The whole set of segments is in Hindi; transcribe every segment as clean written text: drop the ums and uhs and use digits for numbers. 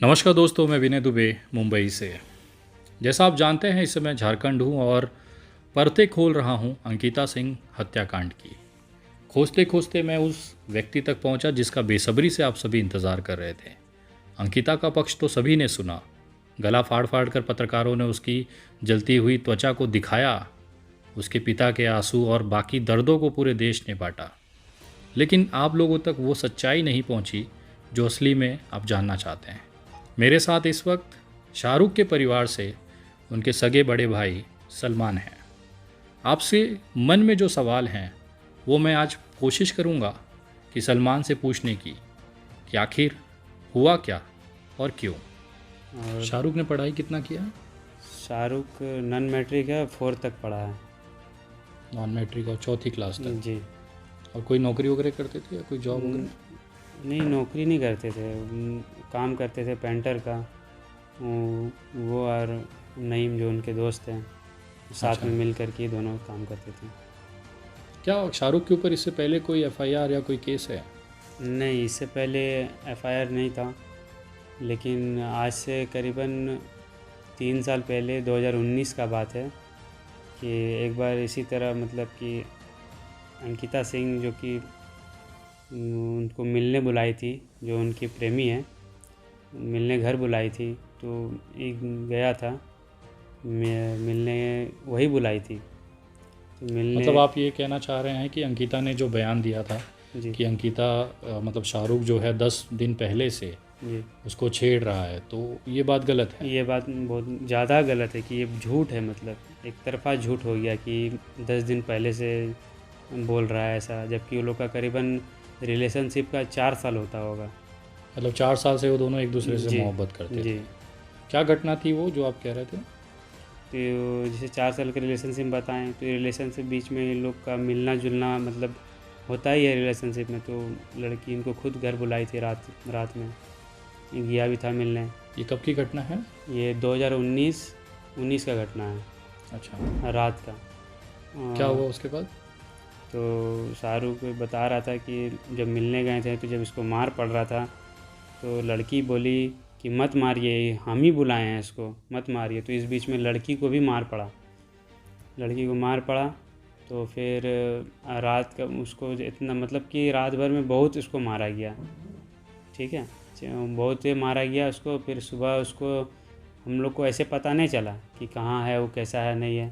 नमस्कार दोस्तों, मैं विनय दुबे मुंबई से। जैसा आप जानते हैं, इस समय झारखंड हूँ और परतें खोल रहा हूँ अंकिता सिंह हत्याकांड की। खोजते खोजते मैं उस व्यक्ति तक पहुँचा जिसका बेसब्री से आप सभी इंतज़ार कर रहे थे। अंकिता का पक्ष तो सभी ने सुना, गला फाड़ फाड़ कर पत्रकारों ने उसकी जलती हुई त्वचा को दिखाया, उसके पिता के आंसू और बाकी दर्दों को पूरे देश ने बांटा। लेकिन आप लोगों तक वो सच्चाई नहीं पहुंची जो असली में आप जानना चाहते हैं। मेरे साथ इस वक्त शाहरुख के परिवार से उनके सगे बड़े भाई सलमान हैं। आपसे मन में जो सवाल हैं वो मैं आज कोशिश करूंगा कि सलमान से पूछने की कि आखिर हुआ क्या और क्यों। और शाहरुख ने पढ़ाई कितना किया? शाहरुख नॉन मैट्रिक है, 4 तक पढ़ा है। नॉन मैट्रिक और चौथी क्लास तक। जी। और कोई नौकरी वगैरह करते थे या कोई जॉब वगैरह? नहीं, नौकरी नहीं करते थे। काम करते थे पेंटर का। वो और नईम जो उनके दोस्त हैं, साथ अच्छा। में मिल कर के दोनों काम करते थे। क्या शाहरुख के ऊपर इससे पहले कोई एफआईआर या कोई केस है? नहीं, इससे पहले एफआईआर नहीं था, लेकिन आज से करीबन 3 साल पहले 2019 का बात है कि एक बार इसी तरह मतलब कि अंकिता सिंह जो कि उनको मिलने बुलाई थी, जो उनकी प्रेमी है, मिलने घर बुलाई थी, तो एक गया था मिलने, वही बुलाई थी तो मिलने। मतलब आप ये कहना चाह रहे हैं कि अंकिता ने जो बयान दिया था जी कि अंकिता मतलब शाहरुख जो है 10 दिन पहले से जी, उसको छेड़ रहा है, तो ये बात गलत है? ये बात बहुत ज़्यादा गलत है कि ये झूठ है। मतलब एक तरफा झूठ हो गया कि 10 दिन पहले से बोल रहा है ऐसा, जबकि वो लोग का करीबन रिलेशनशिप का 4 साल होता होगा। मतलब 4 साल से वो दोनों एक दूसरे से जी मोहब्बत करते जी। थे। क्या घटना थी वो जो आप कह रहे थे? तो जैसे 4 साल के रिलेशनशिप बताएं, तो रिलेशनशिप बीच में इन लोग का मिलना जुलना मतलब होता ही है रिलेशनशिप में। तो लड़की इनको खुद घर बुलाई थी रात में, गया भी था मिलने। ये कब की घटना है? ये 2019 का घटना है, अच्छा, रात का। क्या हुआ उसके बाद? तो शाहरुख बता रहा था कि जब मिलने गए थे तो जब इसको मार पड़ रहा था, तो लड़की बोली कि मत मारिए, हम ही बुलाए हैं इसको, मत मारिए। तो इस बीच में लड़की को भी मार पड़ा, लड़की को मार पड़ा। तो फिर रात का उसको इतना मतलब कि रात भर में बहुत उसको मारा गया, ठीक है, बहुत ही मारा गया उसको। फिर सुबह उसको हम लोग को ऐसे पता नहीं चला कि कहाँ है वो, कैसा है नहीं है।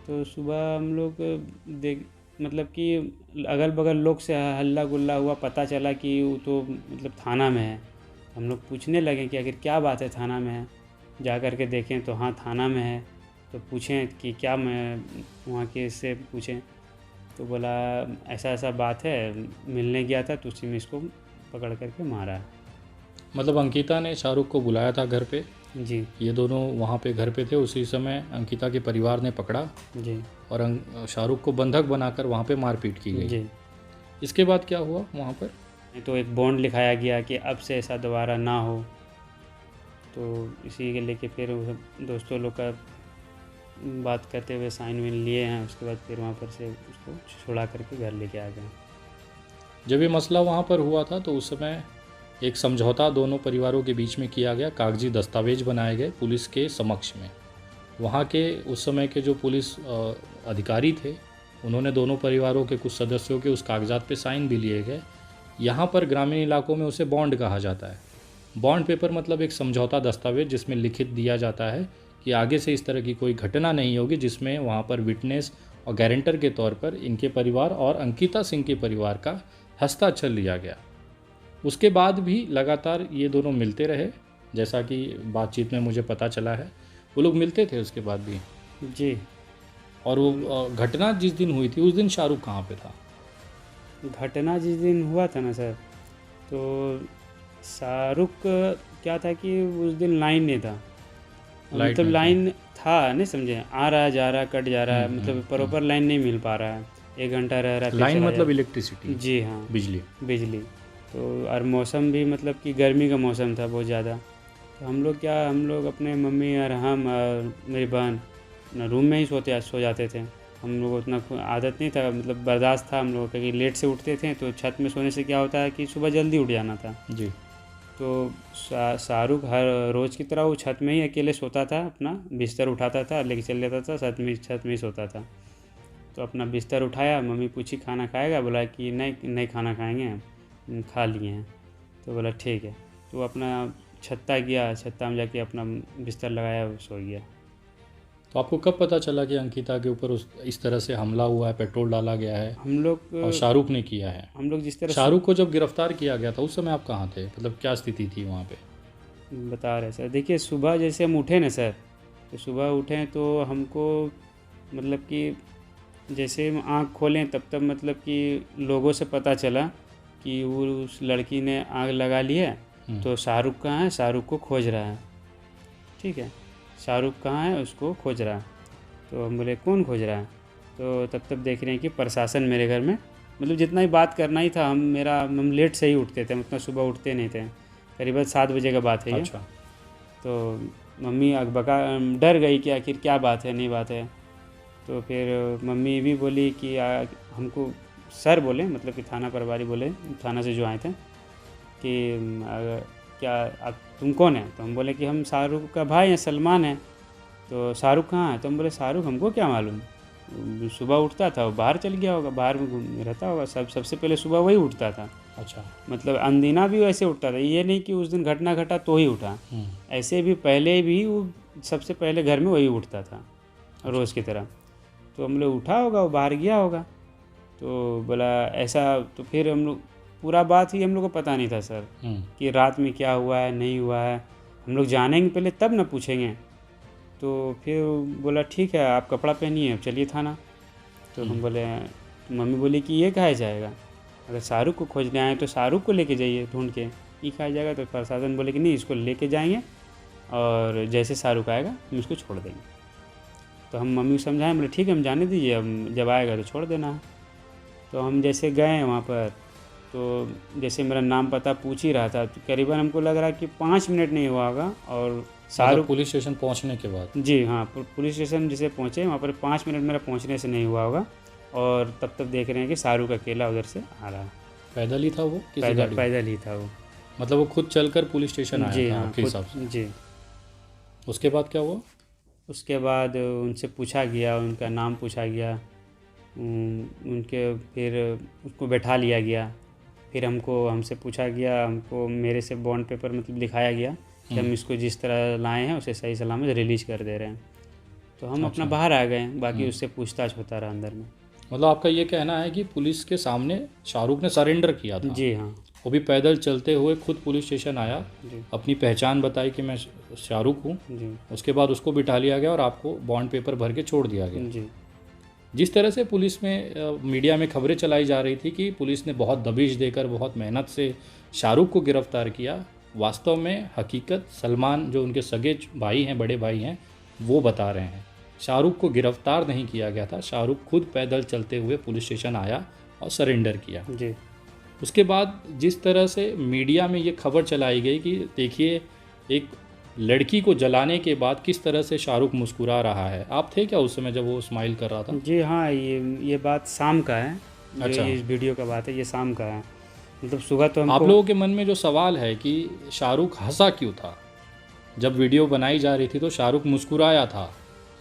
तो सुबह हम लोग देख मतलब कि अगल बगल लोग से हल्ला गुल्ला हुआ, पता चला कि वो तो मतलब थाना में है। हम लोग पूछने लगे कि आखिर क्या बात है, थाना में है। जा कर के देखें तो हाँ, थाना में है। तो पूछें कि क्या, मैं वहाँ के से पूछें तो बोला ऐसा ऐसा बात है, मिलने गया था तो उसी में इसको पकड़ करके मारा है। मतलब अंकिता ने शाहरुख को बुलाया था घर पे, जी ये दोनों वहाँ पे घर पे थे, उसी समय अंकिता के परिवार ने पकड़ा जी और शाहरुख को बंधक बनाकर वहाँ पे मारपीट की गई। जी। इसके बाद क्या हुआ वहाँ पर? तो एक बॉन्ड लिखाया गया कि अब से ऐसा दोबारा ना हो। तो इसी के लेके फिर वो सब दोस्तों लोग का बात करते हुए साइन वाइन लिए हैं। उसके बाद फिर वहाँ पर से उसको छुड़ा करके घर लेके आ गए। जब ये मसला वहाँ पर हुआ था तो उस समय एक समझौता दोनों परिवारों के बीच में किया गया, कागजी दस्तावेज बनाए गए पुलिस के समक्ष में। वहाँ के उस समय के जो पुलिस अधिकारी थे, उन्होंने दोनों परिवारों के कुछ सदस्यों के उस कागजात पे साइन भी लिए गए। यहाँ पर ग्रामीण इलाकों में उसे बॉन्ड कहा जाता है। बॉन्ड पेपर मतलब एक समझौता दस्तावेज जिसमें लिखित दिया जाता है कि आगे से इस तरह की कोई घटना नहीं होगी जिसमें वहाँ पर विटनेस और गारंटर के तौर पर इनके परिवार और अंकिता सिंह के परिवार का हस्ताक्षर लिया गया। उसके बाद भी लगातार ये दोनों मिलते रहे, जैसा कि बातचीत में मुझे पता चला है। वो लोग मिलते थे उसके बाद भी। जी। और वो घटना जिस दिन हुई थी उस दिन शाहरुख कहाँ पे था? घटना जिस दिन हुआ था ना सर, तो शाहरुख क्या था कि उस दिन लाइन नहीं था। लाइट मतलब नहीं था। लाइन था, नहीं समझे, आ रहा जा रहा, कट जा रहा है, मतलब प्रॉपर लाइन नहीं मिल पा रहा है। 1 घंटा रह रहा है, फिर लाइन चला मतलब जा। इलेक्ट्रिसिटी, जी हाँ, बिजली। बिजली। तो और मौसम भी मतलब कि गर्मी का मौसम था बहुत ज़्यादा। तो हम लोग अपने मम्मी और हम और मेरी बहन अपना रूम में ही सो जाते थे। हम लोग उतना आदत नहीं था, मतलब बर्दाश्त था हम लोग, क्योंकि लेट से उठते थे। तो छत में सोने से क्या होता है कि सुबह जल्दी उठ जाना था। जी। तो शाहरुख हर रोज़ की तरह वो छत में ही अकेले सोता था, अपना बिस्तर उठाता था, लेके चल जाता था, छत में ही सोता था। तो अपना बिस्तर उठाया, मम्मी पूछी खाना खाएगा, बोला कि नहीं नहीं खाना खाएंगे, खा लिए हैं। तो बोला ठीक है। तो वो अपना छत्ता गया, छत्ता में जाके अपना बिस्तर लगाया, सो गया। तो आपको कब पता चला कि अंकिता के ऊपर इस तरह से हमला हुआ है, पेट्रोल डाला गया है हम लोग और शाहरुख ने किया है? हम लोग जिस तरह शाहरुख को जब गिरफ्तार किया गया था उस समय आप कहाँ थे, मतलब क्या स्थिति थी वहाँ पे? बता रहे सर, देखिए सुबह जैसे हम उठे ना सर, तो सुबह उठे तो हमको मतलब कि जैसे हम आँख खोलें तब मतलब कि लोगों से पता चला कि वो उस लड़की ने आग लगा ली है, तो शाहरुख कहाँ है, शाहरुख को खोज रहा है। ठीक है, शाहरुख कहाँ है, उसको खोज रहा है। तो हम बोले कौन खोज रहा है? तो तब देख रहे हैं कि प्रशासन मेरे घर में, मतलब जितना ही बात करना ही था, हम लेट से ही उठते थे, उतना सुबह उठते नहीं थे, करीबन 7 बजे का बात है ये। अच्छा। तो मम्मी अकबका डर गई कि आखिर क्या बात है, नहीं बात है। तो फिर मम्मी भी बोली कि हमको सर बोले, मतलब कि थाना प्रभारी बोले, थाना से जो आए थे, कि क्या आप तुम कौन है? तो हम बोले कि हम शाहरुख का भाई हैं, सलमान है। तो शाहरुख कहाँ है? तो हम बोले शाहरुख हमको क्या मालूम, सुबह उठता था, वो बाहर चल गया होगा, बाहर में घूम रहता होगा, सबसे पहले सुबह वही उठता था। अच्छा। मतलब अनदिना भी वैसे उठता था, ये नहीं कि उस दिन घटना घटा तो ही उठा, ऐसे भी पहले भी वो सबसे पहले घर में वही उठता था रोज़ की तरह। तो हम लोग उठा होगा, वो बाहर गया होगा। तो बोला ऐसा, तो फिर हम लोग पूरा बात ही हम लोग को पता नहीं था सर कि रात में क्या हुआ है, नहीं हुआ है, हम लोग जानेंगे पहले तब ना पूछेंगे। तो फिर बोला ठीक है, आप कपड़ा पहनिए, अब चलिए थाना। तो हम बोले, मम्मी बोली कि ये कहा जाएगा, अगर शाहरुख को खोजने आए तो शाहरुख को लेके जाइए ढूंढ के, ये कहा जाएगा। तो प्रशासन बोले कि नहीं, इसको लेके जाएंगे और जैसे शाहरुख आएगा हम इसको छोड़ देंगे। तो हम मम्मी को समझाएं, बोले ठीक है, हम जाने दीजिए, हम जब आएगा तो छोड़ देना है। तो हम जैसे गए वहाँ पर, तो जैसे मेरा नाम पता पूछ ही रहा था, तो करीबन हमको लग रहा है कि 5 मिनट नहीं हुआ होगा, और शाहरुख पुलिस स्टेशन पहुंचने के बाद? जी हाँ, पुलिस स्टेशन जिसे पहुँचे वहाँ पर 5 मिनट मेरा पहुँचने से नहीं हुआ होगा, और तब देख रहे हैं कि शाहरुख अकेला उधर से आ रहा है। पैदल ही था वो, किसी गाड़ी? पैदल ही था वो। मतलब वो खुद चलकर पुलिस स्टेशन आया जी था हाँ, आपके हिसाब से? जी। उसके बाद क्या हुआ? उसके बाद उनसे पूछा गया, उनका नाम पूछा गया, उनके फिर उसको बैठा लिया गया। फिर हमसे पूछा गया, हमको मेरे से बॉन्ड पेपर मतलब दिखाया गया कि हम इसको जिस तरह लाए हैं उसे सही सलामत रिलीज़ कर दे रहे हैं। तो हम अपना बाहर आ गए, बाकी उससे पूछताछ होता रहा अंदर में। मतलब आपका ये कहना है कि पुलिस के सामने शाहरुख ने सरेंडर किया था? जी हाँ। वो भी पैदल चलते हुए खुद पुलिस स्टेशन आया, अपनी पहचान बताई कि मैं शाहरुख हूँ, उसके बाद उसको बिठा लिया गया और आपको बॉन्ड पेपर भर के छोड़ दिया गया। जी। जिस तरह से पुलिस में मीडिया में खबरें चलाई जा रही थी कि पुलिस ने बहुत दबिश देकर, बहुत मेहनत से शाहरुख को गिरफ्तार किया, वास्तव में हकीकत सलमान जो उनके सगे भाई हैं, बड़े भाई हैं, वो बता रहे हैं शाहरुख को गिरफ्तार नहीं किया गया था। शाहरुख खुद पैदल चलते हुए पुलिस स्टेशन आया और सरेंडर किया। जी। उसके बाद जिस तरह से मीडिया में ये खबर चलाई गई कि देखिए एक लड़की को जलाने के बाद किस तरह से शाहरुख मुस्कुरा रहा है, आप थे क्या उस समय जब वो स्माइल कर रहा था? जी हाँ, ये बात शाम का है। अच्छा। इस वीडियो का बात है, ये शाम का है। मतलब सुबह तो आप लोगों के मन में जो सवाल है कि शाहरुख हंसा क्यों था, जब वीडियो बनाई जा रही थी तो शाहरुख मुस्कुराया था,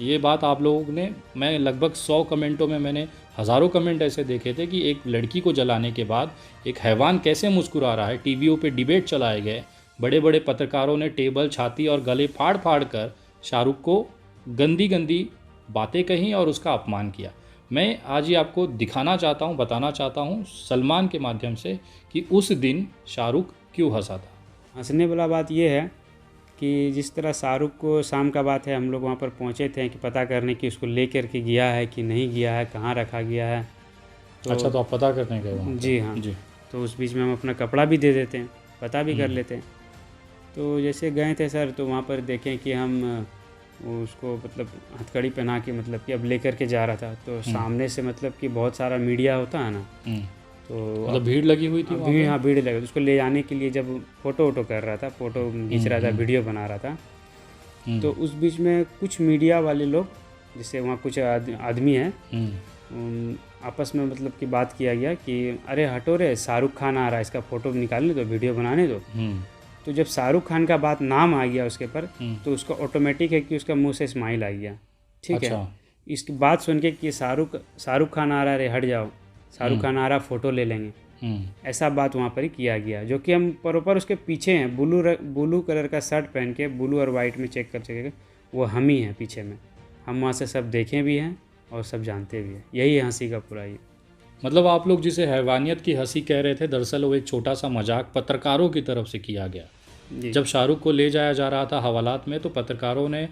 ये बात आप लोगों ने, मैं लगभग 100 कमेंटों में मैंने हज़ारों कमेंट ऐसे देखे थे कि एक लड़की को जलाने के बाद एक हैवान कैसे मुस्कुरा रहा है। टीवीओं पे डिबेट चलाए गए, बड़े बड़े पत्रकारों ने टेबल, छाती और गले फाड़ फाड़ कर शाहरुख को गंदी गंदी बातें कहीं और उसका अपमान किया। मैं आज ही आपको दिखाना चाहता हूँ, बताना चाहता हूँ सलमान के माध्यम से कि उस दिन शाहरुख क्यों हंसा था। हंसने वाला बात ये है कि जिस तरह शाहरुख को, शाम का बात है, हम लोग वहाँ पर पहुँचे थे कि पता करने कि उसको ले कर के गया है कि नहीं गया है, कहाँ रखा गया है। तो अच्छा, तो आप पता करने गए वहाँ? जी हाँ जी। तो उस बीच में हम अपना कपड़ा भी दे देते हैं, पता भी कर लेते हैं। तो जैसे गए थे सर, तो वहाँ पर देखें कि हम उसको मतलब हथकड़ी पहना के, मतलब कि अब लेकर के जा रहा था, तो सामने से मतलब कि बहुत सारा मीडिया होता है ना, तो मतलब भीड़ लगी हुई थी भीड़, हाँ भीड़ लगी। उसको ले जाने के लिए जब फ़ोटो कर रहा था, फ़ोटो खींच रहा था, वीडियो बना रहा था, तो उस बीच में कुछ मीडिया वाले लोग, जैसे वहाँ कुछ आदमी हैं, आपस में मतलब कि बात किया गया कि अरे हटो रे, शाहरुख खान आ रहा है, इसका फ़ोटो निकालने दो, वीडियो बनाने दो। तो जब शाहरुख खान का बात नाम आ गया उसके पर, तो उसका ऑटोमेटिक है कि उसका मुंह से स्माइल आ गया। ठीक है, अच्छा। इसकी बात सुन के कि शाहरुख खान आ रहा है, रे हट जाओ, शाहरुख खान आ रहा, फ़ोटो ले लेंगे, ऐसा बात वहाँ पर ही किया गया। जो कि हम प्रॉपर उसके पीछे हैं, ब्लू कलर का शर्ट पहन के, ब्लू और वाइट में चेक कर वो हम ही हैं पीछे में। हम वहाँ से सब देखे भी हैं और सब जानते भी हैं। यही है हंसी का पूरा ये। मतलब आप लोग जिसे हैवानियत की हंसी कह रहे थे, दरअसल वो एक छोटा सा मजाक पत्रकारों की तरफ से किया गया। जी जब शाहरुख को ले जाया जा रहा था हवालात में, तो पत्रकारों ने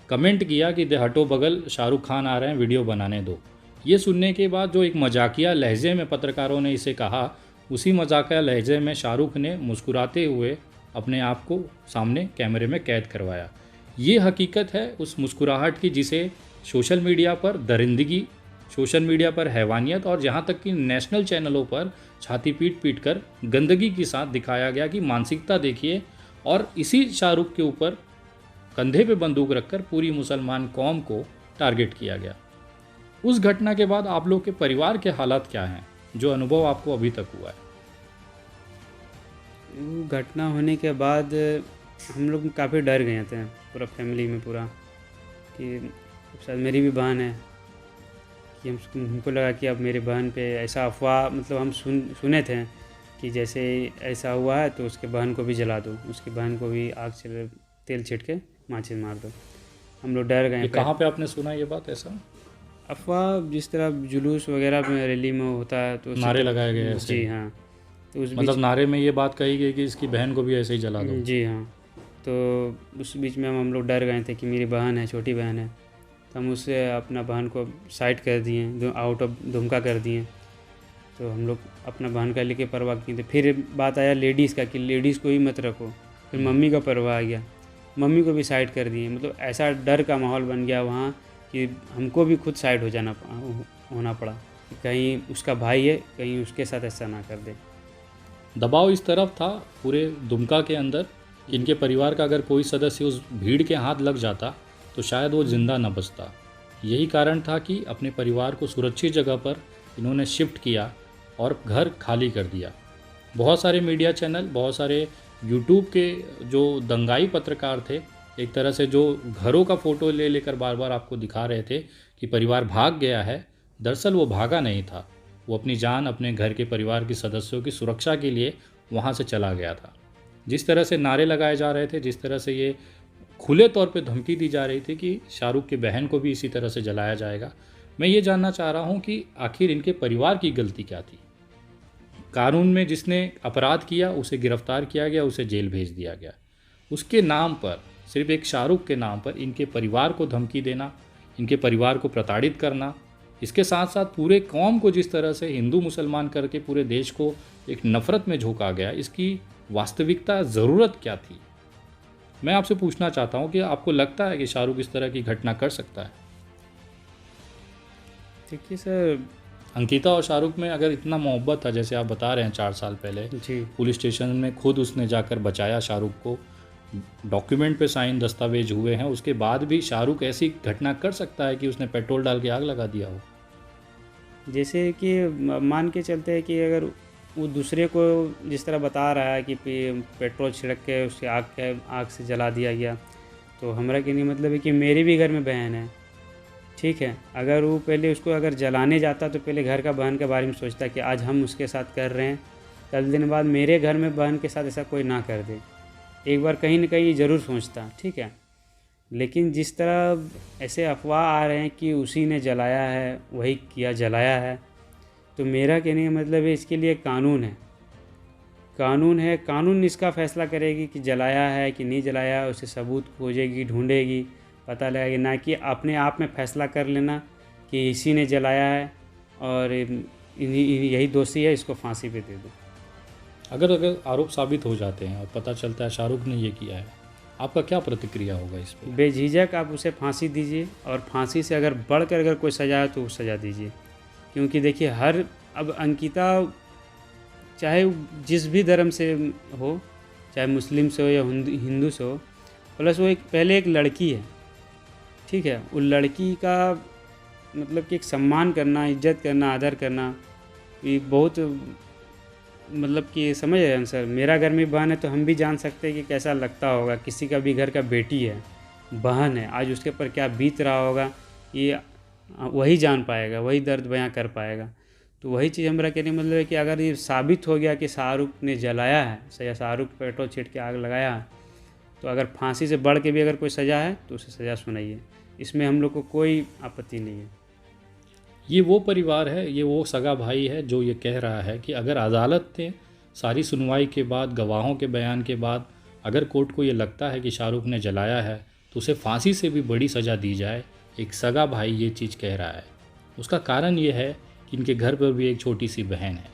कमेंट किया कि दे हटो बगल, शाहरुख खान आ रहे हैं, वीडियो बनाने दो। ये सुनने के बाद जो एक मजाकिया लहजे में पत्रकारों ने इसे कहा, उसी मजाकिया लहजे में शाहरुख ने मुस्कुराते हुए अपने आप को सामने कैमरे में कैद करवाया। ये हकीकत है उस मुस्कुराहट की जिसे सोशल मीडिया पर दरिंदगी, सोशल मीडिया पर हैवानियत और यहाँ तक कि नेशनल चैनलों पर छाती पीट पीट कर गंदगी के साथ दिखाया गया कि मानसिकता देखिए। और इसी शाहरुख के ऊपर कंधे पे बंदूक रखकर पूरी मुसलमान कौम को टारगेट किया गया। उस घटना के बाद आप लोग के परिवार के हालात क्या हैं, जो अनुभव आपको अभी तक हुआ है? वो घटना होने के बाद हम लोग काफ़ी डर गए थे, पूरा फैमिली में पूरा, कि शायद मेरी भी बहन है, कि हमको लगा कि अब मेरी बहन पे ऐसा अफवाह, मतलब हम सुने थे कि जैसे ऐसा हुआ है तो उसके बहन को भी जला दो, उसकी बहन को भी आग से तेल छिट के माचिस मार दो। हम लोग डर गए। ये कहाँ पे आपने सुना ये बात? ऐसा अफवाह जिस तरह जुलूस वगैरह में, रैली में होता है तो नारे लगाए गए ऐसे? जी हाँ। तो उस मतलब नारे में ये बात कही गई कि इसकी बहन को भी ऐसे ही जला दो? जी हाँ। तो उस बीच में हम लोग डर गए थे कि मेरी बहन है, छोटी बहन है, तो हम उससे अपना बहन को साइड कर दिए, आउट ऑफ धुमका कर दिए। तो हम लोग अपना बहन का लेके परवाह किए थे। फिर बात आया लेडीज़ का कि लेडीज़ को ही मत रखो। फिर मम्मी का परवाह आ गया, मम्मी को भी साइड कर दिए। मतलब ऐसा डर का माहौल बन गया वहाँ कि हमको भी खुद साइड होना पड़ा कि कहीं उसका भाई है, कहीं उसके साथ ऐसा ना कर दे। दबाव इस तरफ था पूरे दुमका के अंदर कि इनके परिवार का अगर कोई सदस्य उस भीड़ के हाथ लग जाता तो शायद वो जिंदा न बचता। यही कारण था कि अपने परिवार को सुरक्षित जगह पर इन्होंने शिफ्ट किया और घर खाली कर दिया। बहुत सारे मीडिया चैनल, बहुत सारे यूट्यूब के जो दंगाई पत्रकार थे, एक तरह से जो घरों का फ़ोटो ले लेकर बार बार आपको दिखा रहे थे कि परिवार भाग गया है। दरअसल वो भागा नहीं था, वो अपनी जान, अपने घर के परिवार के सदस्यों की सुरक्षा के लिए वहाँ से चला गया था। जिस तरह से नारे लगाए जा रहे थे, जिस तरह से ये खुले तौर पे धमकी दी जा रही थी कि शाहरुख की बहन को भी इसी तरह से जलाया जाएगा, मैं ये जानना चाह रहा हूँ कि आखिर इनके परिवार की गलती क्या थी? कानून में जिसने अपराध किया उसे गिरफ्तार किया गया, उसे जेल भेज दिया गया। उसके नाम पर, सिर्फ एक शाहरुख के नाम पर इनके परिवार को धमकी देना, इनके परिवार को प्रताड़ित करना, इसके साथ साथ पूरे कौम को जिस तरह से हिंदू मुसलमान करके पूरे देश को एक नफ़रत में झोंका गया, इसकी वास्तविकता ज़रूरत क्या थी? मैं आपसे पूछना चाहता हूँ कि आपको लगता है कि शाहरुख इस तरह की घटना कर सकता है? देखिए सर, अंकिता और शाहरुख में अगर इतना मोहब्बत था, जैसे आप बता रहे हैं 4 साल पहले जी पुलिस स्टेशन में खुद उसने जाकर बचाया शाहरुख को, डॉक्यूमेंट पे साइन दस्तावेज हुए हैं, उसके बाद भी शाहरुख ऐसी घटना कर सकता है कि उसने पेट्रोल डाल के आग लगा दिया हो? जैसे कि मान के चलते हैं कि अगर वो दूसरे को जिस तरह बता रहा है कि पेट्रोल छिड़क के उसके आग से जला दिया गया, तो हमारा कहने का मतलब है कि मेरी भी घर में बहन है, ठीक है। अगर वो पहले उसको अगर जलाने जाता तो पहले घर का बहन के बारे में सोचता कि आज हम उसके साथ कर रहे हैं, कल दिन बाद मेरे घर में बहन के साथ ऐसा कोई ना कर दे। एक बार कहीं ना कहीं ज़रूर सोचता, ठीक है। लेकिन जिस तरह ऐसे अफवाह आ रहे हैं कि उसी ने जलाया है, वही किया, जलाया है, तो मेरा कहने का मतलब है इसके लिए कानून है, कानून इसका फैसला करेगी कि जलाया है कि नहीं जलाया, उसे सबूत खोजेगी, ढूंढेगी, पता लगेगी, ना कि अपने आप में फैसला कर लेना कि इसी ने जलाया है और यही दोषी है, इसको फांसी पे दे दो। अगर आरोप साबित हो जाते हैं और पता चलता है शाहरुख ने ये किया है, आपका क्या प्रतिक्रिया होगा इस पर? बेझिझक आप उसे फांसी दीजिए, और फांसी से अगर बढ़कर अगर कोई सज़ा है तो सज़ा दीजिए। क्योंकि देखिए अब अंकिता चाहे जिस भी धर्म से हो, चाहे मुस्लिम से हो या हिंदू से हो, प्लस वो पहले एक लड़की है, ठीक है। उस लड़की का मतलब कि एक सम्मान करना, इज्जत करना, आदर करना, ये बहुत मतलब कि समझ रहे हैं सर, मेरा घर में बहन है तो हम भी जान सकते हैं कि कैसा लगता होगा, किसी का भी घर का बेटी है, बहन है, आज उसके ऊपर क्या बीत रहा होगा, ये वही जान पाएगा, वही दर्द बयां कर पाएगा। तो वही चीज़ हमारा कहने का मतलब है कि अगर ये साबित हो गया कि शाहरुख ने जलाया है या शाहरुख पेट्रोल छीट के आग लगाया है, तो अगर फांसी से बढ़ के भी अगर कोई सज़ा है तो उसे सज़ा सुनाइए, इसमें हम लोग को कोई आपत्ति नहीं है। ये वो परिवार है, ये वो सगा भाई है जो ये कह रहा है कि अगर अदालत ने सारी सुनवाई के बाद, गवाहों के बयान के बाद, अगर कोर्ट को ये लगता है कि शाहरुख ने जलाया है तो उसे फांसी से भी बड़ी सज़ा दी जाए। एक सगा भाई ये चीज़ कह रहा है। उसका कारण ये है कि इनके घर पर भी एक छोटी सी बहन है।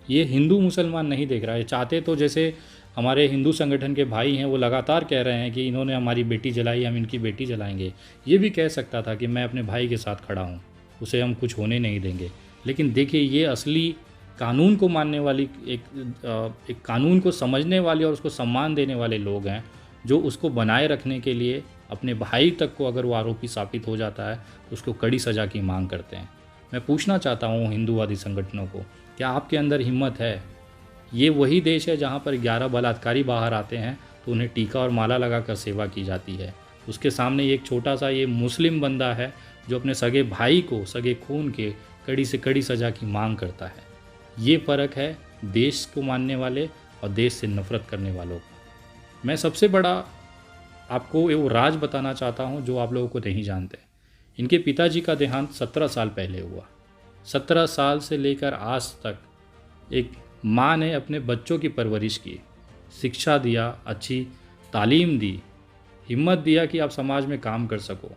ये हिंदू मुसलमान नहीं देख रहा है। चाहते तो जैसे हमारे हिंदू संगठन के भाई हैं वो लगातार कह रहे हैं कि इन्होंने हमारी बेटी जलाई, हम इनकी बेटी जलाएंगे, ये भी कह सकता था कि मैं अपने भाई के साथ खड़ा हूँ, उसे हम कुछ होने नहीं देंगे। लेकिन देखिए, ये असली कानून को मानने वाली एक कानून को समझने वाले और उसको सम्मान देने वाले लोग हैं, जो उसको बनाए रखने के लिए अपने भाई तक को अगर वो आरोपी साबित हो जाता है तो उसको कड़ी सज़ा की मांग करते हैं। मैं पूछना चाहता हूँ हिंदूवादी संगठनों को, क्या आपके अंदर हिम्मत है? ये वही देश है जहाँ पर 11 बलात्कारी बाहर आते हैं तो उन्हें टीका और माला लगाकर सेवा की जाती है। उसके सामने एक छोटा सा ये मुस्लिम बंदा है जो अपने सगे भाई को, सगे खून के, कड़ी से कड़ी सज़ा की मांग करता है। ये फ़र्क है देश को मानने वाले और देश से नफ़रत करने वालों का। मैं सबसे बड़ा आपको वो राज बताना चाहता हूँ जो आप लोगों को नहीं जानते। इनके पिताजी का देहांत 17 साल पहले हुआ। 17 साल से लेकर आज तक एक माँ ने अपने बच्चों की परवरिश की, शिक्षा दिया, अच्छी तालीम दी, हिम्मत दिया कि आप समाज में काम कर सको।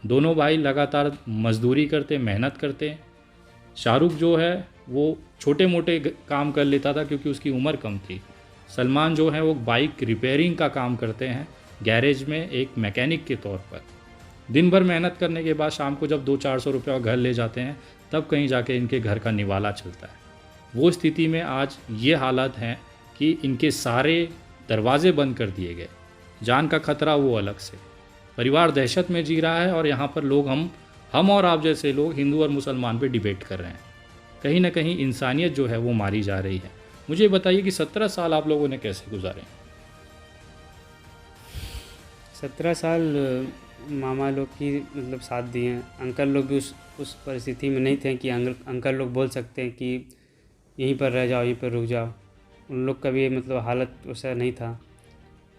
दोनों भाई लगातार मजदूरी करते, मेहनत करते। शाहरुख जो है वो छोटे मोटे काम कर लेता था क्योंकि उसकी उम्र कम थी। सलमान जो है वो बाइक रिपेयरिंग का काम करते हैं गैरेज में एक मैकेनिक के तौर पर। दिन भर मेहनत करने के बाद शाम को जब 200-400 रुपये घर ले जाते हैं तब कहीं जाके इनके घर का निवाला चलता है। वो स्थिति में आज ये हालत हैं कि इनके सारे दरवाजे बंद कर दिए गए। जान का खतरा वो अलग से। परिवार दहशत में जी रहा है और यहाँ पर लोग हम और आप जैसे लोग हिंदू और मुसलमान पे डिबेट कर रहे हैं। कहीं ना कहीं इंसानियत जो है वो मारी जा रही है। मुझे बताइए कि 17 साल आप लोगों ने कैसे गुजारे? 17 साल मामा लोग की मतलब साथ दिए हैं। अंकल लोग भी उस परिस्थिति में नहीं थे कि अंकल लोग बोल सकते हैं कि यहीं पर रह जाओ, यहीं पर रुक जाओ। उन लोग का भी मतलब हालत वैसा नहीं था।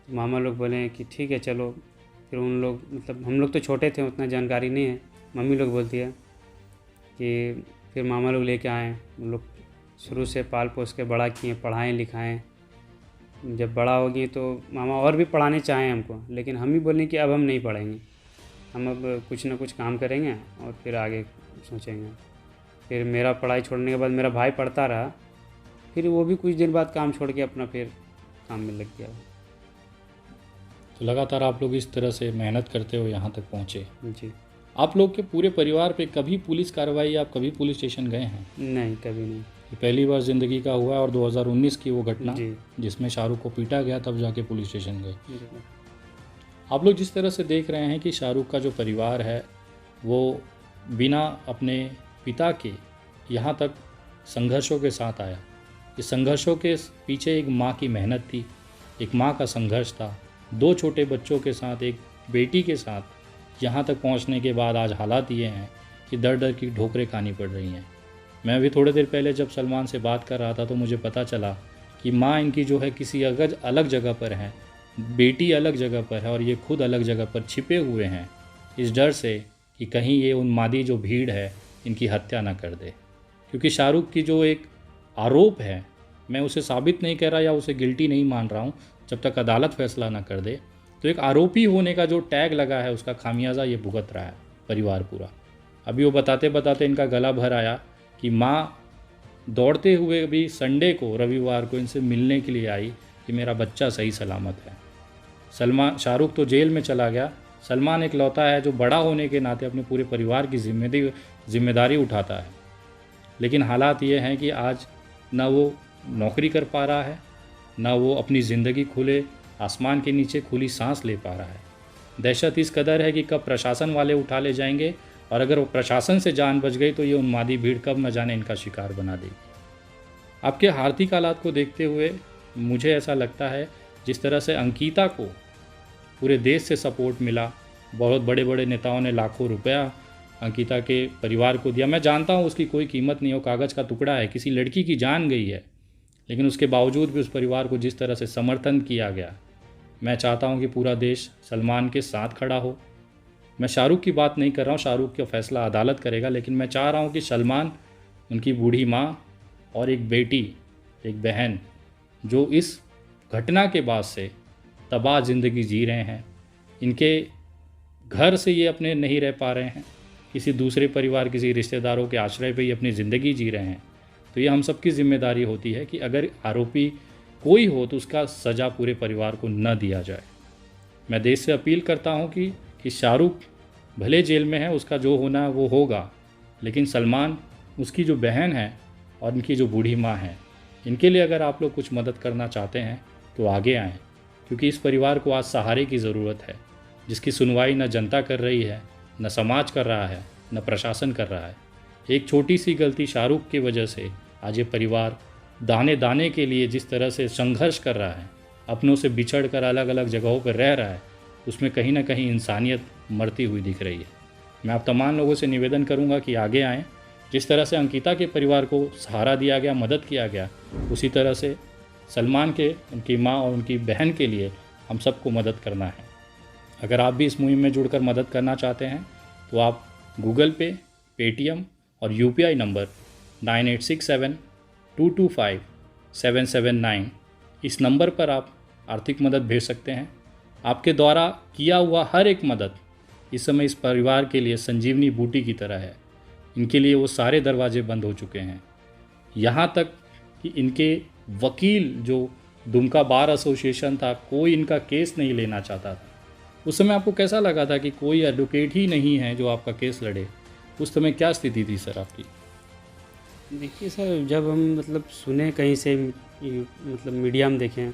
तो मामा लोग बोले कि ठीक है चलो। फिर उन लोग मतलब हम लोग तो छोटे थे, उतना जानकारी नहीं है। मम्मी लोग बोलती है कि फिर मामा लोग लेके आए। उन लोग शुरू से पाल पोस के बड़ा किए, पढ़ाएं लिखाएं। जब बड़ा हो गई तो मामा और भी पढ़ाने चाहें हमको, लेकिन हम ही बोलें कि अब हम नहीं पढ़ेंगे, हम अब कुछ ना कुछ काम करेंगे और फिर आगे सोचेंगे। फिर मेरा पढ़ाई छोड़ने के बाद मेरा भाई पढ़ता रहा। फिर वो भी कुछ दिन बाद काम छोड़ के अपना फिर काम में लग गया। तो लगातार आप लोग इस तरह से मेहनत करते हुए यहाँ तक पहुँचे। जी। आप लोग के पूरे परिवार पे कभी पुलिस कार्रवाई, आप कभी पुलिस स्टेशन गए हैं? नहीं, कभी नहीं। ये पहली बार ज़िंदगी का हुआ और 2019 की वो घटना जी। जिसमें शाहरुख को पीटा गया, तब जाके पुलिस स्टेशन गए। जी। आप लोग जिस तरह से देख रहे हैं कि शाहरुख का जो परिवार है वो बिना अपने पिता के यहाँ तक संघर्षों के साथ आया। इस संघर्षों के पीछे एक माँ की मेहनत थी, एक माँ का संघर्ष था। 2 छोटे बच्चों के साथ, एक बेटी के साथ यहाँ तक पहुँचने के बाद आज हालात ये हैं कि दर दर की ठोकरें खानी पड़ रही हैं। मैं अभी थोड़ी देर पहले जब सलमान से बात कर रहा था तो मुझे पता चला कि माँ इनकी जो है किसी अलग जगह पर है, बेटी अलग जगह पर है और ये खुद अलग जगह पर छिपे हुए हैं इस डर से कि कहीं ये उन्मादी जो भीड़ है इनकी हत्या ना कर दे। क्योंकि शाहरुख की जो एक आरोप है, मैं उसे साबित नहीं कर रहा या उसे गिल्टी नहीं मान रहा हूँ, जब तक अदालत फैसला ना कर दे, तो एक आरोपी होने का जो टैग लगा है उसका खामियाजा ये भुगत रहा है परिवार पूरा। अभी वो बताते बताते इनका गला भर आया कि माँ दौड़ते हुए भी संडे को, रविवार को इनसे मिलने के लिए आई कि मेरा बच्चा सही सलामत है। शाहरुख तो जेल में चला गया। सलमान एक लौता है जो बड़ा होने के नाते अपने पूरे परिवार की जिम्मेदारी उठाता है। लेकिन हालात ये हैं कि आज ना वो नौकरी कर पा रहा है, ना वो अपनी ज़िंदगी खुले आसमान के नीचे खुली सांस ले पा रहा है। दहशत इस कदर है कि कब प्रशासन वाले उठा ले जाएंगे और अगर वो प्रशासन से जान बच गई तो ये उन्मादी भीड़ कब न जाने इनका शिकार बना देगी। आपके आर्थिक हालात को देखते हुए मुझे ऐसा लगता है जिस तरह से अंकिता को पूरे देश से सपोर्ट मिला, बहुत बड़े बड़े नेताओं ने लाखों रुपया अंकिता के परिवार को दिया। मैं जानता हूँ उसकी कोई कीमत नहीं हो, कागज़ का टुकड़ा है, किसी लड़की की जान गई है, लेकिन उसके बावजूद भी उस परिवार को जिस तरह से समर्थन किया गया, मैं चाहता हूँ कि पूरा देश सलमान के साथ खड़ा हो। मैं शाहरुख की बात नहीं कर रहा हूँ, शाहरुख का फैसला अदालत करेगा, लेकिन मैं चाह रहा हूँ कि सलमान, उनकी बूढ़ी माँ और एक बेटी, एक बहन, जो इस घटना के बाद से तबाह ज़िंदगी जी रहे हैं, इनके घर से ये अपने नहीं रह पा रहे हैं, किसी दूसरे परिवार, किसी रिश्तेदारों के आश्रय पे ही अपनी ज़िंदगी जी रहे हैं, तो ये हम सबकी जिम्मेदारी होती है कि अगर आरोपी कोई हो तो उसका सज़ा पूरे परिवार को न दिया जाए। मैं देश से अपील करता हूँ कि शाहरुख भले जेल में है, उसका जो होना है वो होगा, लेकिन सलमान, उसकी जो बहन है और इनकी जो बूढ़ी माँ है, इनके लिए अगर आप लोग कुछ मदद करना चाहते हैं तो आगे आएँ, क्योंकि इस परिवार को आज सहारे की ज़रूरत है, जिसकी सुनवाई न जनता कर रही है, न समाज कर रहा है, न प्रशासन कर रहा है। एक छोटी सी गलती शाहरुख की वजह से आज ये परिवार दाने दाने के लिए जिस तरह से संघर्ष कर रहा है, अपनों से बिछड़ कर अलग अलग जगहों पर रह रहा है, उसमें कहीं ना कहीं इंसानियत मरती हुई दिख रही है। मैं आप तमाम लोगों से निवेदन करूंगा कि आगे आएँ। जिस तरह से अंकिता के परिवार को सहारा दिया गया, मदद किया गया, उसी तरह से सलमान के, उनकी माँ और उनकी बहन के लिए हम सबको मदद करना है। अगर आप भी इस मुहिम में जुड़कर मदद करना चाहते हैं तो आप गूगल पे, पेटीएम और यूपीआई नंबर 9867225779 इस नंबर पर आप आर्थिक मदद भेज सकते हैं। आपके द्वारा किया हुआ हर एक मदद इस समय इस परिवार के लिए संजीवनी बूटी की तरह है। इनके लिए वो सारे दरवाजे बंद हो चुके हैं, यहाँ तक कि इनके वकील जो दुमका बार एसोसिएशन था, कोई इनका केस नहीं लेना चाहता था। उस समय आपको कैसा लगा था कि कोई एडवोकेट ही नहीं है जो आपका केस लड़े? उस समय क्या स्थिति थी सर आपकी? देखिए सर, जब हम मतलब सुने कहीं से, मतलब मीडिया में देखें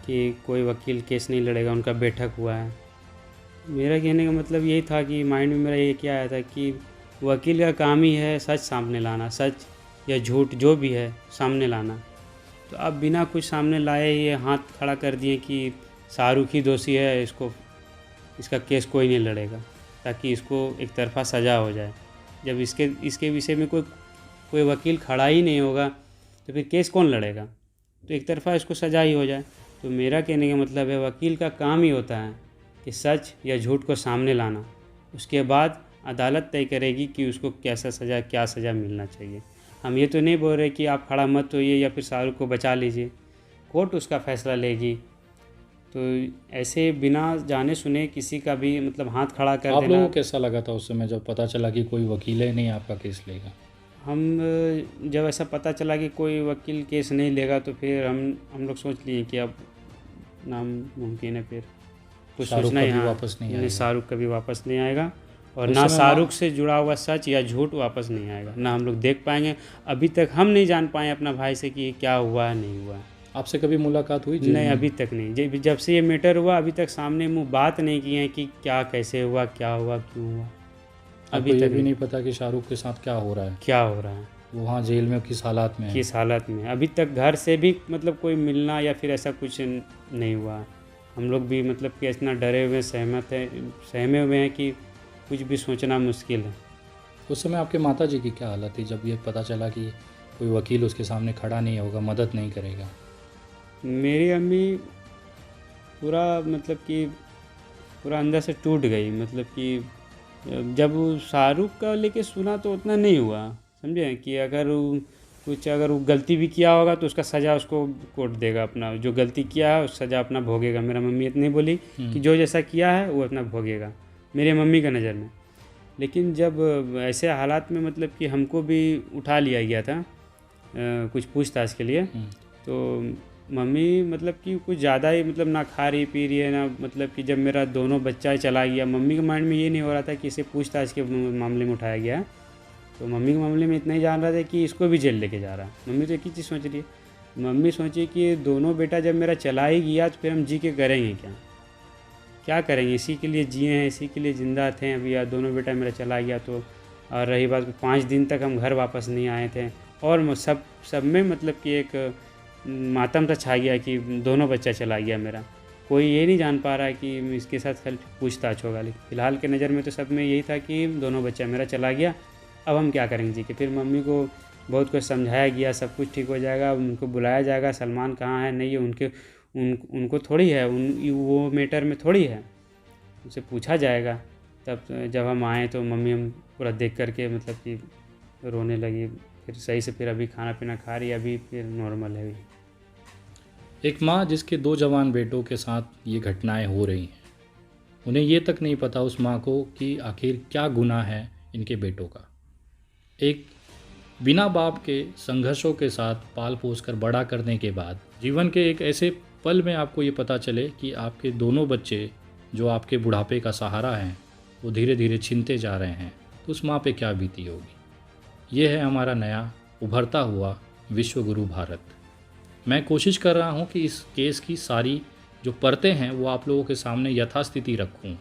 कि कोई वकील केस नहीं लड़ेगा, उनका बैठक हुआ है, मेरा कहने का मतलब यही था कि माइंड में मेरा ये क्या आया था कि वकील का काम ही है सच सामने लाना, सच या झूठ जो भी है सामने लाना। तो अब बिना कुछ सामने लाए ये हाथ खड़ा कर दिए कि शाहरुख ही दोषी है, इसका केस कोई नहीं लड़ेगा, ताकि इसको एक तरफा सज़ा हो जाए। जब इसके विषय में कोई वकील खड़ा ही नहीं होगा तो फिर केस कौन लड़ेगा? तो एक तरफा इसको सज़ा ही हो जाए। तो मेरा कहने का मतलब है वकील का काम ही होता है कि सच या झूठ को सामने लाना, उसके बाद अदालत तय करेगी कि उसको क्या सज़ा मिलना चाहिए। हम ये तो नहीं बोल रहे कि आप खड़ा मत होइए या फिर शाहरुख को बचा लीजिए, कोर्ट उसका फ़ैसला लेगी। तो ऐसे बिना जाने सुने किसी का भी मतलब हाथ खड़ा कर देना। आप लोगों को कैसा लगा था उस समय जब पता चला कि कोई वकील ही नहीं आपका केस लेगा? हम जब ऐसा पता चला कि कोई वकील केस नहीं लेगा तो फिर हम लोग सोच लिए कि अब नामुमकिन है, फिर कुछ सोचना ही, वापस नहीं आएगा। शाहरुख कभी वापस नहीं आएगा और ना शाहरुख से जुड़ा हुआ सच या झूठ वापस नहीं आएगा, ना हम लोग देख पाएंगे। अभी तक हम नहीं जान पाए अपना भाई से कि क्या हुआ नहीं हुआ। आपसे कभी मुलाकात हुई? नहीं, अभी तक नहीं। जब से ये मैटर हुआ अभी तक सामने मुँह बात नहीं की है कि क्या कैसे हुआ, क्या हुआ, क्यों हुआ। अभी तक भी नहीं पता कि शाहरुख के साथ क्या हो रहा है, वो वहाँ जेल में किस हालात में है। किस हालत में अभी तक घर से भी मतलब कोई मिलना या फिर ऐसा कुछ नहीं हुआ। हम लोग भी मतलब कि इतना डरे हुए सहमे हुए हैं कि कुछ भी सोचना मुश्किल है। उस समय आपके माता जी की क्या हालत थी जब ये पता चला कि कोई वकील उसके सामने खड़ा नहीं होगा, मदद नहीं करेगा? मेरी अम्मी पूरा मतलब कि पूरा अंदर से टूट गई। मतलब कि जब शाहरुख का लेके सुना तो उतना नहीं हुआ, समझे, कि अगर वो गलती भी किया होगा तो उसका सज़ा उसको कोर्ट देगा, अपना जो गलती किया है उस सज़ा अपना भोगेगा। मेरा मम्मी इतनी बोली कि जो जैसा किया है वो अपना भोगेगा, मेरे मम्मी का नज़र में। लेकिन जब ऐसे हालात में मतलब कि हमको भी उठा लिया गया था कुछ पूछताछ के लिए, तो मम्मी मतलब कि कुछ ज़्यादा ही मतलब ना खा रही पी रही है ना, मतलब कि जब मेरा दोनों बच्चा चला गया, मम्मी के माइंड में ये नहीं हो रहा था कि इसे पूछताछ के मामले में उठाया गया, तो मम्मी के मामले में इतना ही जान रहा था कि इसको भी जेल लेके जा रहा है। मम्मी तो एक ही चीज़ सोच रही है, मम्मी सोची कि दोनों बेटा जब मेरा चला ही गया तो फिर हम जी के करेंगे क्या करेंगे, इसी के लिए जिए हैं, इसी के लिए ज़िंदा थे। अभी यार दोनों बेटा मेरा चला गया तो, और रही बात 5 दिन तक हम घर वापस नहीं आए थे, और सब में मतलब कि एक मातम सा छा गया कि दोनों बच्चा चला गया मेरा। कोई ये नहीं जान पा रहा है कि इसके साथ कल पूछताछ होगा, लेकिन फ़िलहाल के नज़र में तो सब में यही था कि दोनों बच्चा मेरा चला गया, अब हम क्या करेंगे जी के। फिर मम्मी को बहुत कुछ समझाया गया, सब कुछ ठीक हो जाएगा, उनको बुलाया जाएगा, सलमान कहाँ है नहीं है उनको थोड़ी है, वो मैटर में थोड़ी है, उनसे पूछा जाएगा। तब जब हम आए तो मम्मी हम पूरा देख करके मतलब कि रोने लगी। फिर सही से फिर अभी खाना पीना खा रही है, अभी फिर नॉर्मल है अभी। एक माँ जिसके 2 जवान बेटों के साथ ये घटनाएं हो रही हैं, उन्हें ये तक नहीं पता उस माँ को कि आखिर क्या गुनाह है इनके बेटों का। एक बिना बाप के संघर्षों के साथ पाल पोस कर बड़ा करने के बाद जीवन के एक ऐसे पल में आपको ये पता चले कि आपके दोनों बच्चे जो आपके बुढ़ापे का सहारा हैं वो धीरे धीरे छिनते जा रहे हैं, तो उस माँ पे क्या बीती होगी। ये है हमारा नया उभरता हुआ विश्व गुरु भारत। मैं कोशिश कर रहा हूँ कि इस केस की सारी जो परतें हैं वो आप लोगों के सामने यथास्थिति रखूँ।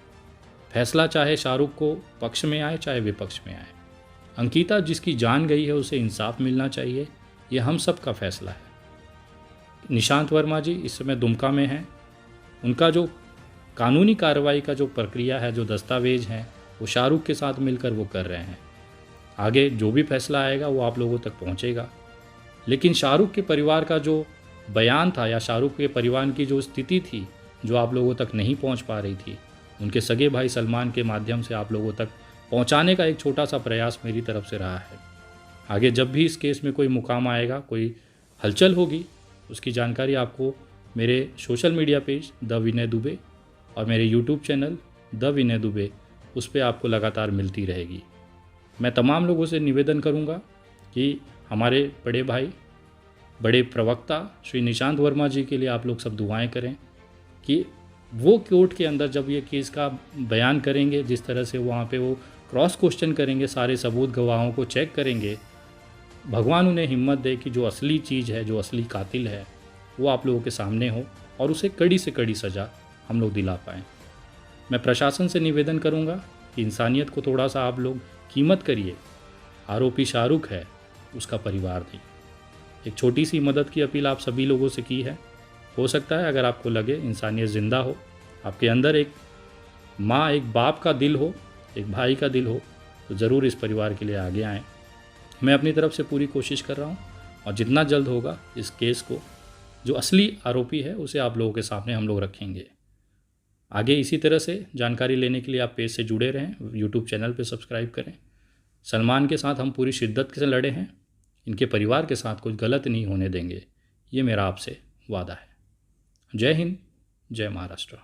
फैसला चाहे शाहरुख को पक्ष में आए चाहे विपक्ष में आए, अंकिता जिसकी जान गई है उसे इंसाफ मिलना चाहिए, ये हम सब का फैसला है। निशांत वर्मा जी इस समय दुमका में हैं, उनका जो कानूनी कार्रवाई का जो प्रक्रिया है, जो दस्तावेज हैं, वो शाहरुख के साथ मिलकर वो कर रहे हैं। आगे जो भी फैसला आएगा वो आप लोगों तक पहुंचेगा। लेकिन शाहरुख के परिवार का जो बयान था या शाहरुख के परिवार की जो स्थिति थी जो आप लोगों तक नहीं पहुंच पा रही थी, उनके सगे भाई सलमान के माध्यम से आप लोगों तक पहुंचाने का एक छोटा सा प्रयास मेरी तरफ से रहा है। आगे जब भी इस केस में कोई मुकाम आएगा, कोई हलचल होगी, उसकी जानकारी आपको मेरे सोशल मीडिया पेज द विनय दुबे और मेरे यूट्यूब चैनल द विनय दुबे, उस पर आपको लगातार मिलती रहेगी। मैं तमाम लोगों से निवेदन करूंगा कि हमारे बड़े भाई, बड़े प्रवक्ता श्री निशांत वर्मा जी के लिए आप लोग सब दुआएं करें कि वो कोर्ट के अंदर जब ये केस का बयान करेंगे, जिस तरह से वहाँ पे वो क्रॉस क्वेश्चन करेंगे, सारे सबूत गवाहों को चेक करेंगे, भगवान उन्हें हिम्मत दे कि जो असली चीज़ है, जो असली कातिल है, वो आप लोगों के सामने हो और उसे कड़ी से कड़ी सज़ा हम लोग दिला पाएँ। मैं प्रशासन से निवेदन करूँगा कि इंसानियत को थोड़ा सा आप लोग कीमत करिए। आरोपी शाहरुख है, उसका परिवार नहीं। एक छोटी सी मदद की अपील आप सभी लोगों से की है। हो सकता है अगर आपको लगे इंसानियत ज़िंदा हो, आपके अंदर एक माँ, एक बाप का दिल हो, एक भाई का दिल हो, तो ज़रूर इस परिवार के लिए आगे आएँ। मैं अपनी तरफ से पूरी कोशिश कर रहा हूँ और जितना जल्द होगा इस केस को, जो असली आरोपी है, उसे आप लोगों के सामने हम लोग रखेंगे। आगे इसी तरह से जानकारी लेने के लिए आप पेज से जुड़े रहें, यूट्यूब चैनल पे सब्सक्राइब करें। सलमान के साथ हम पूरी शिद्दत से लड़े हैं, इनके परिवार के साथ कुछ गलत नहीं होने देंगे, ये मेरा आपसे वादा है। जय हिंद, जय महाराष्ट्र।